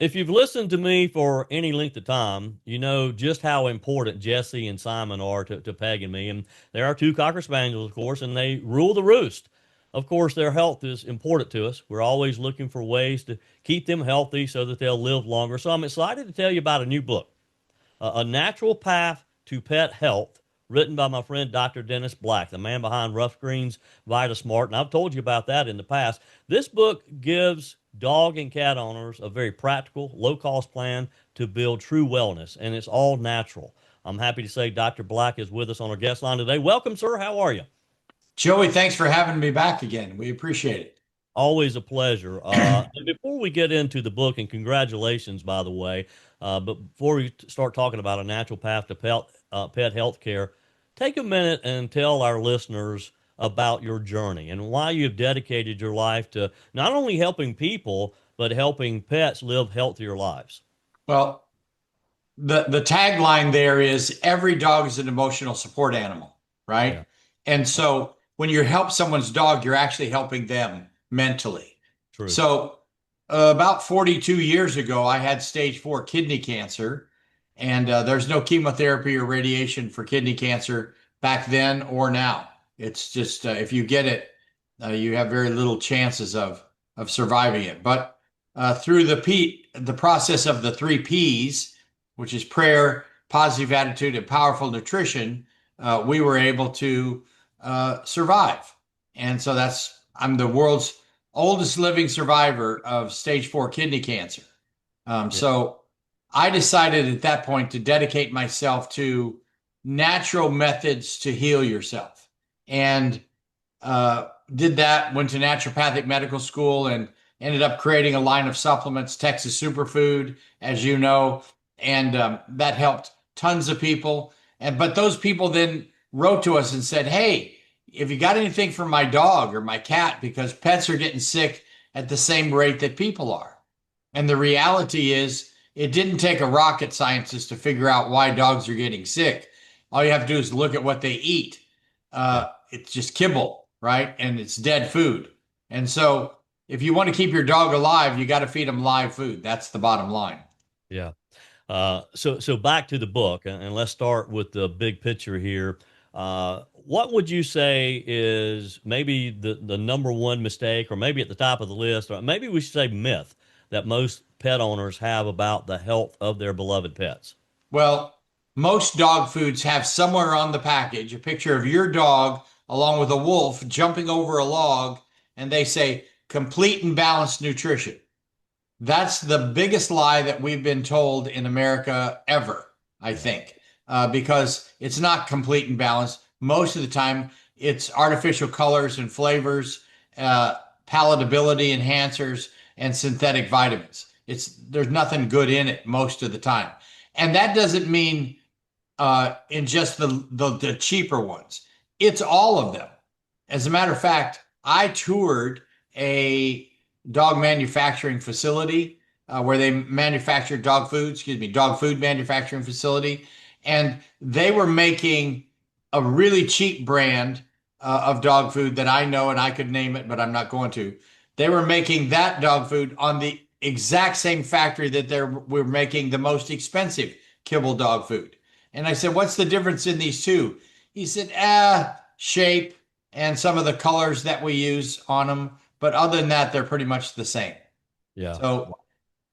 If you've listened to me for any length of time, you know just how important Jesse and Simon are to Peg and me. And there are two Cocker Spaniels, of course, and they rule the roost. Of course, their health is important to us. We're always looking for ways to keep them healthy so that they'll live longer. So I'm excited to tell you about a new book, A Natural Path to Pet Health, written by my friend Dr. Dennis Black, the man behind Rough Green's VitaSmart. And I've told you about that in the past. This book gives dog and cat owners a very practical, low cost plan to build true wellness, and it's all natural. I'm happy to say Dr. Black is with us on our guest line today. Welcome, sir. How are you? Joey, thanks for having me back again. We appreciate it. Always a pleasure. And before we get into the book, and congratulations, by the way, but before we start talking about a natural path to pet health care, take a minute and tell our listeners about your journey and why you've dedicated your life to not only helping people, but helping pets live healthier lives. Well, the tagline there is every dog is an emotional support animal, right? Yeah, And so when you help someone's dog, you're actually helping them mentally. true. So about 42 years ago, I had stage 4 kidney cancer, and there's no chemotherapy or radiation for kidney cancer back then or now. It's just if you get it, you have very little chances of surviving it. But through the process of the three P's, which is prayer, positive attitude, and powerful nutrition, we were able to survive. And so I'm the world's oldest living survivor of stage 4 kidney cancer. Yeah, So I decided at that point to dedicate myself to natural methods to heal yourself. And did that, went to naturopathic medical school and ended up creating a line of supplements, Texas Superfood, as you know, and that helped tons of people. But those people then wrote to us and said, "Hey, if you got anything for my dog or my cat, because pets are getting sick at the same rate that people are." And the reality is, it didn't take a rocket scientist to figure out why dogs are getting sick. All you have to do is look at what they eat. yeah, It's just kibble, right? And it's dead food. And so, if you want to keep your dog alive, you got to feed them live food. That's the bottom line. yeah. So back to the book, and let's start with the big picture here. What would you say is maybe the number one mistake, or maybe at the top of the list, or maybe we should say myth that most pet owners have about the health of their beloved pets? Well, most dog foods have somewhere on the package a picture of your dog along with a wolf jumping over a log, and they say complete and balanced nutrition. That's the biggest lie that we've been told in America ever, I Yeah, think, because it's not complete and balanced. Most of the time, it's artificial colors and flavors, uh, palatability enhancers, and synthetic vitamins. There's nothing good in it most of the time, and that doesn't mean in just the cheaper ones. It's all of them. As a matter of fact, I toured a dog manufacturing facility where they manufactured dog food, excuse me, dog food manufacturing facility. And they were making a really cheap brand of dog food that I know and I could name it, but I'm not going to. They were making that dog food on the exact same factory that they were making the most expensive kibble dog food. And I said, "What's the difference in these two?" He said, shape and some of the colors that we use on them. But other than that, they're pretty much the same. yeah, So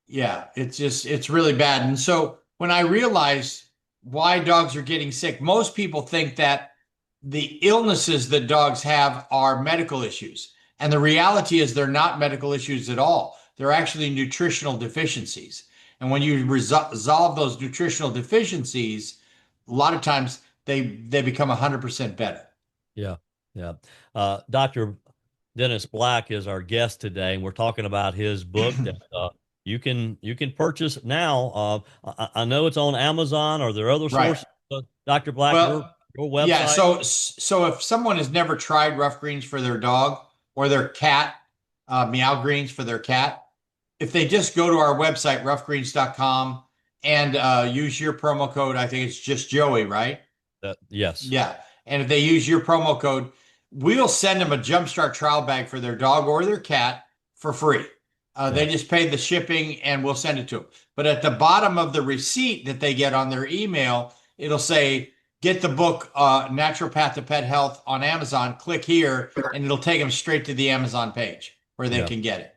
yeah, it's really bad. And so when I realized why dogs are getting sick, most people think that the illnesses that dogs have are medical issues. And the reality is they're not medical issues at all. They're actually nutritional deficiencies. And when you resolve those nutritional deficiencies, a lot of times they become 100% better. yeah, yeah. Dr. Dennis Black is our guest today, and we're talking about his book that you can purchase now. I know it's on Amazon. Are there other Right. sources? Dr. Black, Well, your yeah. website? So if someone has never tried rough greens for their dog or their cat, meow greens for their cat, if they just go to our website, roughgreens.com, and use your promo code, I think it's just Joey, right? Yes. Yeah. And if they use your promo code, we'll send them a Jumpstart trial bag for their dog or their cat for free. Yeah. They just pay the shipping and we'll send it to them. But at the bottom of the receipt that they get on their email, it'll say, get the book, Natural Path to Pet Health on Amazon. Click here, and it'll take them straight to the Amazon page where they Yeah. can get it.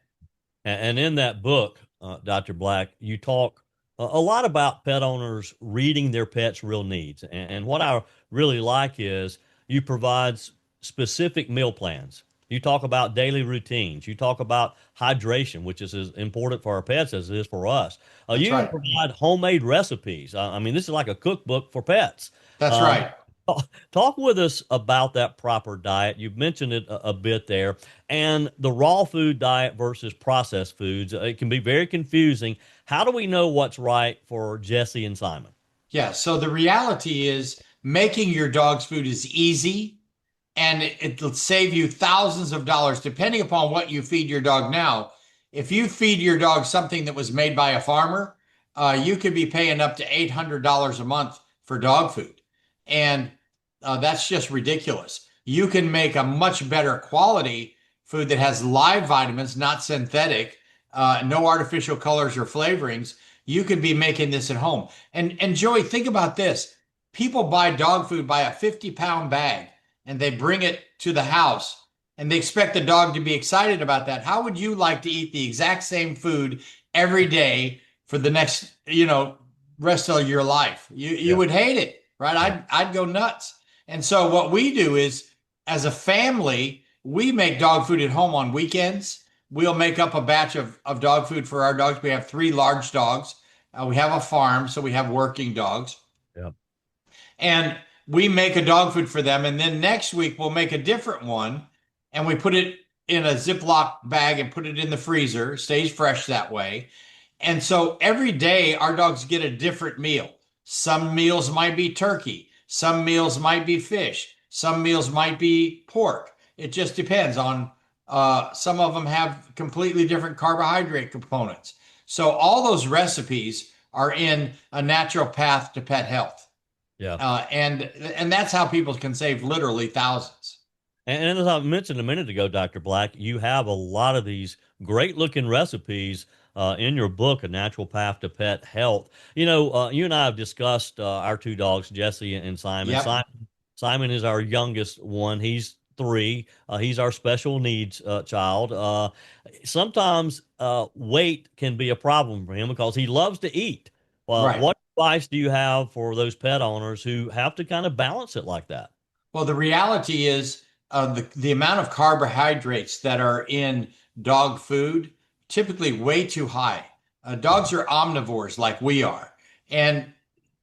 And in that book, Dr. Black, you talk a lot about pet owners reading their pets' real needs. And what I really like is you provide specific meal plans. You talk about daily routines. You talk about hydration, which is as important for our pets as it is for us. That's You even right. provide homemade recipes. I mean, this is like a cookbook for pets. That's Um, right. Talk with us about that proper diet. You've mentioned it a bit there, and the raw food diet versus processed foods. It can be very confusing. How do we know what's right for Jesse and Simon? Yeah. So the reality is making your dog's food is easy and it'll save you thousands of dollars depending upon what you feed your dog now. If you feed your dog something that was made by a farmer, you could be paying up to $800 a month for dog food. And that's just ridiculous. You can make a much better quality food that has live vitamins, not synthetic, no artificial colors or flavorings. You could be making this at home. And Joey, think about this. People buy dog food by a 50-pound bag and they bring it to the house and they expect the dog to be excited about that. How would you like to eat the exact same food every day for the next, rest of your life? You Yeah, would hate it, right? yeah, I'd go nuts. And so what we do is as a family, we make dog food at home on weekends. We'll make up a batch of dog food for our dogs. We have 3 large dogs. We have a farm, so we have working dogs yeah, and we make a dog food for them. And then next week we'll make a different one and we put it in a Ziploc bag and put it in the freezer. It stays fresh that way. And so every day our dogs get a different meal. Some meals might be turkey, some meals might be fish, some meals might be pork. It just depends on some of them have completely different carbohydrate components. So all those recipes are in a natural path to pet health. yeah. And that's how people can save literally thousands. And as I mentioned a minute ago, Dr. Black, you have a lot of these great looking recipes in your book, A Natural Path to Pet Health. You and I have discussed our two dogs, Jesse and Simon. Yep, Simon is our youngest one. He's 3. He's our special needs child. Sometimes weight can be a problem for him because he loves to eat. right. What advice do you have for those pet owners who have to kind of balance it like that? Well, the reality is the amount of carbohydrates that are in dog food typically way too high. Yeah, Dogs are omnivores like we are. And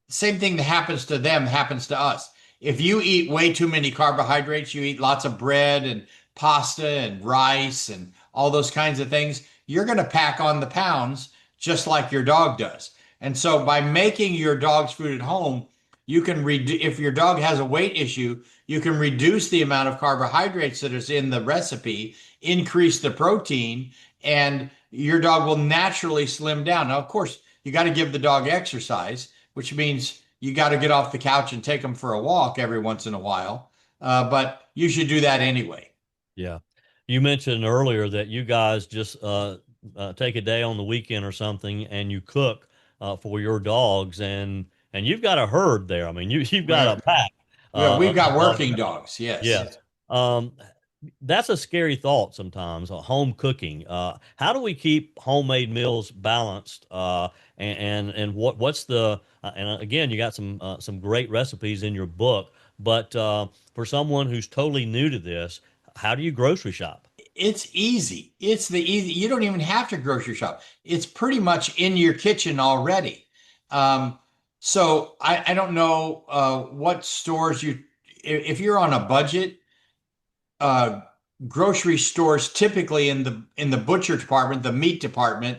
same thing that happens to them happens to us. If you eat way too many carbohydrates, you eat lots of bread and pasta and rice and all those kinds of things, you're going to pack on the pounds just like your dog does. And so by making your dog's food at home, you can if your dog has a weight issue, you can reduce the amount of carbohydrates that is in the recipe, increase the protein, and your dog will naturally slim down. Now, of course, you got to give the dog exercise, which means you got to get off the couch and take them for a walk every once in a while. But you should do that anyway. yeah. You mentioned earlier that you guys just take a day on the weekend or something and you cook for your dogs, and you've got a herd there. I mean, you've got We're, a pack we've of got dogs. working dogs. Yes. Yes. Um, that's a scary thought sometimes, home cooking. How do we keep homemade meals balanced? And what's the and again, you got some great recipes in your book, but for someone who's totally new to this, how do you grocery shop? It's easy. It's the easy. You don't even have to grocery shop. It's pretty much in your kitchen already. Um, so I don't know what stores if you're on a budget, uh, grocery stores typically in the butcher department, the meat department,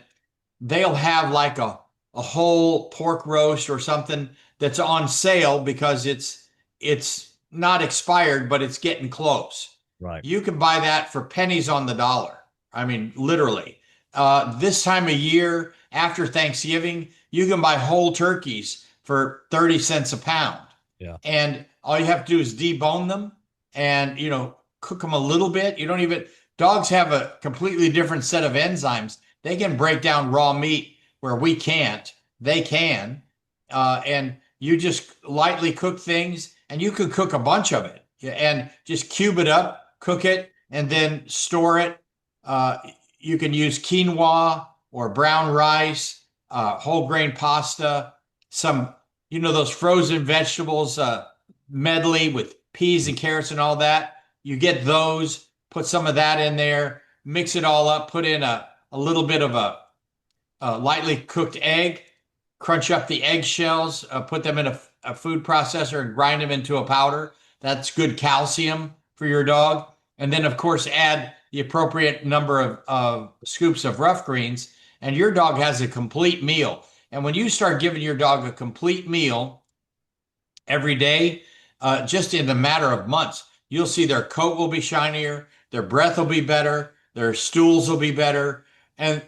they'll have like a whole pork roast or something that's on sale because it's not expired, but it's getting close. Right. You can buy that for pennies on the dollar. I mean, literally. This time of year after Thanksgiving, you can buy whole turkeys for 30 cents a pound. Yeah. And all you have to do is debone them and, cook them a little bit. You don't even, dogs have a completely different set of enzymes They can break down raw meat where we can't. They can. And you just lightly cook things, and you could cook a bunch of it and just cube it up, cook it, and then store it. Uh, you can use quinoa or brown rice, whole grain pasta, some, those frozen vegetables, medley with peas and carrots and all that. You get those, put some of that in there, mix it all up, put in a little bit of a lightly cooked egg, crunch up the eggshells, put them in a food processor and grind them into a powder. That's good calcium for your dog. And then, of course, add the appropriate number of scoops of rough greens, and your dog has a complete meal. And when you start giving your dog a complete meal every day, just in the matter of months, you'll see their coat will be shinier, their breath will be better, their stools will be better, and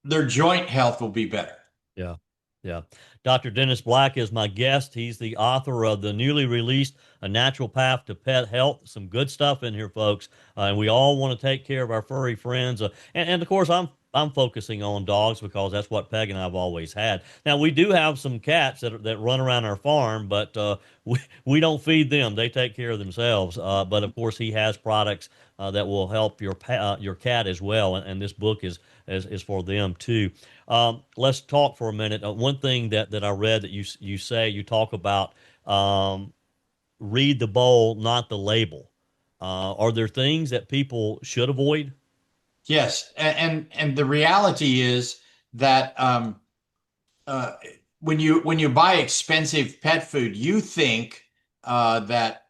their joint health will be better. Yeah. Yeah. Dr. Dennis Black is my guest. He's the author of the newly released A Natural Path to Pet Health. Some good stuff in here, folks. And we all want to take care of our furry friends. And of course, I'm focusing on dogs because that's what Peg and I've always had. Now, we do have some cats that run around our farm, but we don't feed them. They take care of themselves. But of course, he has products that will help your cat as well. And this book is for them too. Let's talk for a minute. One thing that I read that you talk about, read the bowl, not the label. Are there things that people should avoid? Yes, and the reality is that uh, when you buy expensive pet food, you think that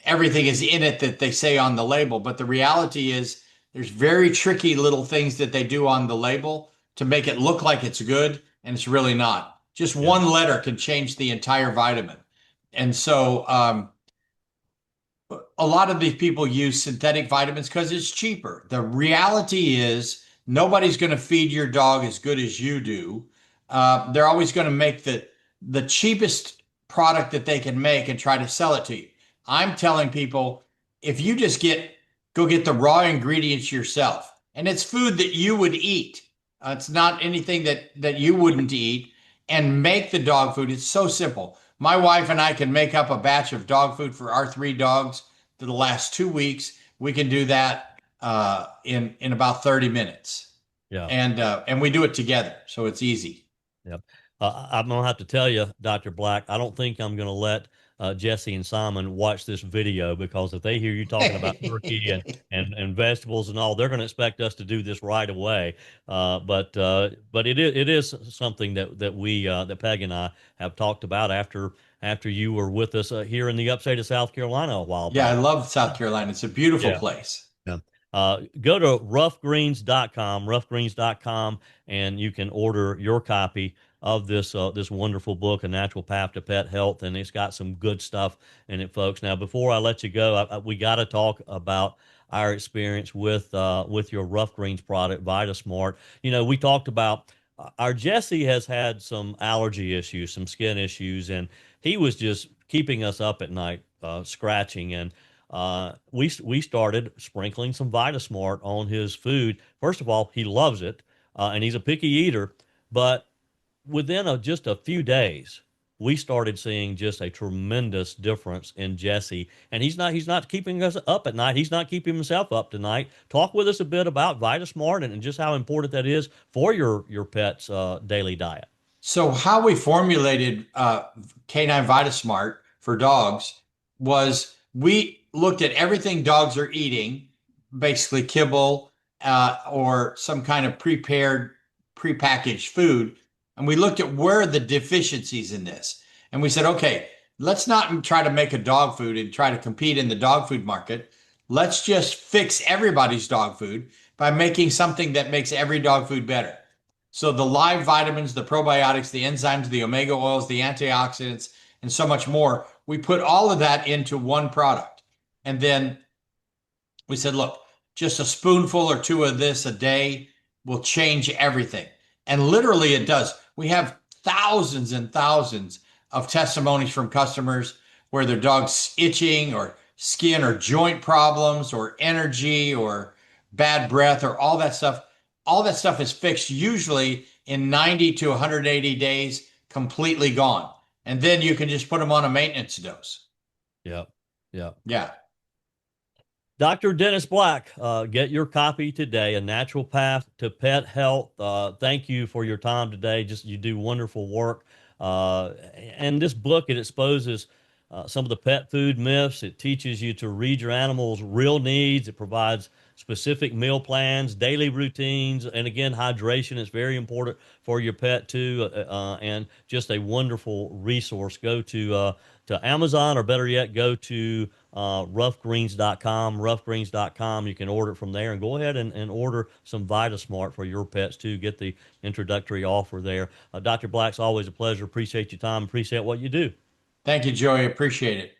everything is in it that they say on the label. But the reality is there's very tricky little things that they do on the label to make it look like it's good, and it's really not. Just Yeah, one letter can change the entire vitamin. And so a lot of these people use synthetic vitamins because it's cheaper. The reality is nobody's going to feed your dog as good as you do. They're always going to make the cheapest product that they can make and try to sell it to you. I'm telling people, if you just go get the raw ingredients yourself, and it's food that you would eat. It's not anything that you wouldn't eat, and make the dog food. It's so simple. My wife and I can make up a batch of dog food for our three dogs for the last 2 weeks. We can do that in about 30 minutes, yeah. and we do it together, so it's easy. Yep. I'm gonna have to tell you, Dr. Black, I don't think I'm gonna let Jesse and Simon watch this video because if they hear you talking about turkey and vegetables and all, they're gonna expect us to do this right away. But it is something that Peg and I have talked about after you were with us here in the upstate of South Carolina a while Yeah, I back. love South Carolina. It's a beautiful Yeah. place. Yeah. Go to roughgreens.com, and you can order your copy of this wonderful book, A Natural Path to Pet Health, and it's got some good stuff in it, folks. Now, before I let you go, we got to talk about our experience with your Rough Greens product, VitaSmart. We talked about our Jesse has had some allergy issues, some skin issues, and he was just keeping us up at night, scratching and we started sprinkling some VitaSmart on his food. First of all, he loves it, and he's a picky eater. But within just a few days, we started seeing just a tremendous difference in Jesse. And he's not keeping us up at night. He's not keeping himself up tonight. Talk with us a bit about VitaSmart and just how important that is for your pet's daily diet. So how we formulated Canine VitaSmart for dogs was we looked at everything dogs are eating, basically kibble or some kind of prepackaged food, and we looked at where are the deficiencies in this. And we said, okay, let's not try to make a dog food and try to compete in the dog food market. Let's just fix everybody's dog food by making something that makes every dog food better. So the live vitamins, the probiotics, the enzymes, the omega oils, the antioxidants, and so much more, we put all of that into one product. And then we said, look, just a spoonful or two of this a day will change everything. And literally it does. We have thousands and thousands of testimonies from customers where their dog's itching or skin or joint problems or energy or bad breath or all that stuff. all that stuff is fixed usually in 90 to 180 days, completely gone. And then you can just put them on a maintenance dose. Yeah. Yeah. Yeah. Dr. Dennis Black, get your copy today, A Natural Path to Pet Health. Thank you for your time today. Just you do wonderful work. And this book, it exposes some of the pet food myths. It teaches you to read your animal's real needs. It provides specific meal plans, daily routines, and again, hydration is very important for your pet too. And just a wonderful resource. Go to Amazon, or better yet, go to roughgreens.com, roughgreens.com. You can order it from there, and go ahead and order some VitaSmart for your pets too. Get the introductory offer there. Dr. Black's always a pleasure. Appreciate your time. Appreciate what you do. Thank you, Joey. Appreciate it.